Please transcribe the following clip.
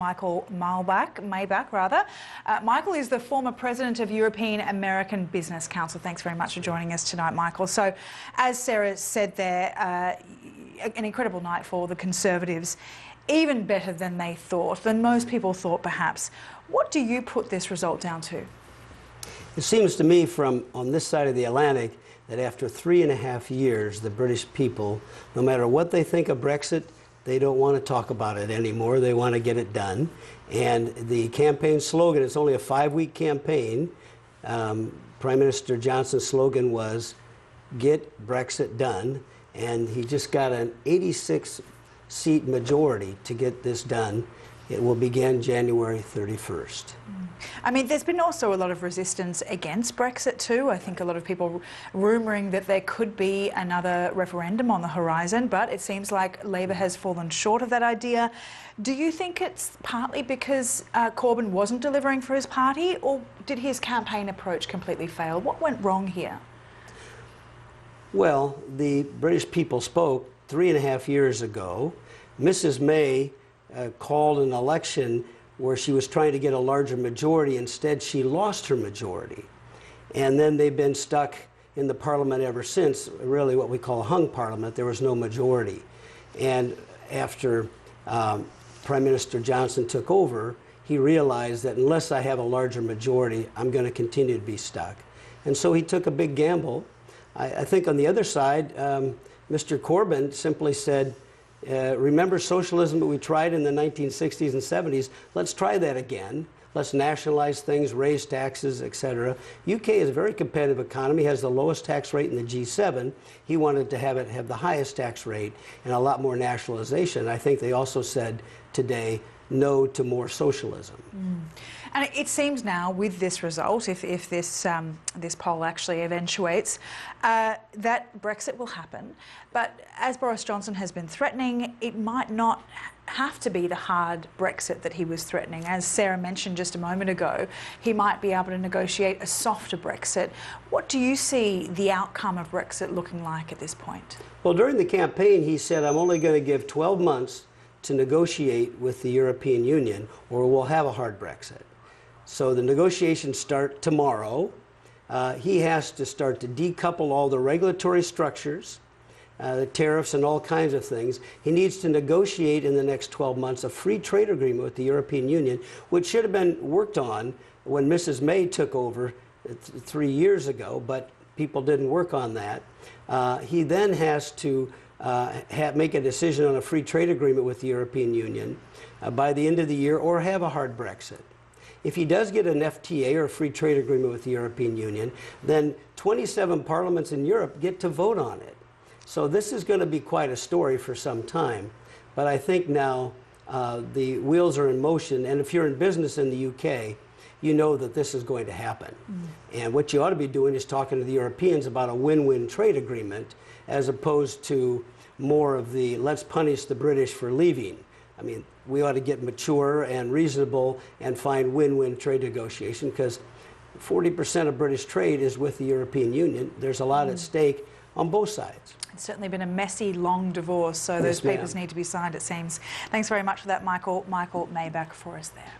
Maibach rather. Michael is the former president of European American Business Council. Thanks very much for joining us tonight, Michael. So, as Sarah said there, an incredible night for the Conservatives, even better than they thought, than most people thought perhaps. What do you put this result down to? It seems to me from on this side of the Atlantic that after 3.5 years, the British people, no matter what they think of Brexit, they don't want to talk about it anymore. They want to get it done. And the campaign slogan, it's only a 5-week campaign. Prime Minister Johnson's slogan was, "Get Brexit done." And he just got an 86-seat majority to get this done. It will begin January 31st. I mean, there's been also a lot of resistance against Brexit too. I think a lot of people rumouring that there could be another referendum on the horizon, but it seems like Labor has fallen short of that idea. Do you think it's partly because Corbyn wasn't delivering for his party, or did his campaign approach completely fail? What went wrong here? Well, the British people spoke 3.5 years ago. Mrs. May called an election where she was trying to get a larger majority. Instead, she lost her majority. And then they've been stuck in the parliament ever since, really what we call a hung parliament. There was no majority. And after Prime Minister Johnson took over, he realized that unless I have a larger majority, I'm going to continue to be stuck. And so he took a big gamble. I think on the other side, Mr. Corbyn simply said, remember socialism that we tried in the 1960s and 70s? Let's try that again. Let's nationalize things, raise taxes, etc. UK is a very competitive economy, has the lowest tax rate in the G7. He wanted to have the highest tax rate and a lot more nationalization. I think they also said today no to more socialism. And it seems now, with this result, if this this poll actually eventuates, that Brexit will happen. But as Boris Johnson has been threatening, it might not have to be the hard Brexit that he was threatening. As Sarah mentioned just a moment ago, he might be able to negotiate a softer Brexit. What do you see the outcome of Brexit looking like at this point? Well, during the campaign, he said, I'm only going to give 12 months to negotiate with the European Union, or we'll have a hard Brexit. So the negotiations start tomorrow. He has to start to decouple all the regulatory structures, the tariffs and all kinds of things. He needs to negotiate in the next 12 months a free trade agreement with the European Union, which should have been worked on when Mrs. May took over 3 years ago, but people didn't work on that. He then has to make a decision on a free trade agreement with the European Union by the end of the year, or have a hard Brexit. If he does get an FTA, or a free trade agreement with the European Union, then 27 parliaments in Europe get to vote on it. So this is going to be quite a story for some time. But I think now the wheels are in motion, and if you're in business in the UK, you know that this is going to happen. And what you ought to be doing is talking to the Europeans about a win-win trade agreement, as opposed to more of the let's punish the British for leaving. I mean, we ought to get mature and reasonable and find win-win trade negotiation, because 40% of British trade is with the European Union. There's a lot at stake on both sides. It's certainly been a messy, long divorce, so those papers need to be signed, it seems. Thanks very much for that, Michael Maibach, for us there.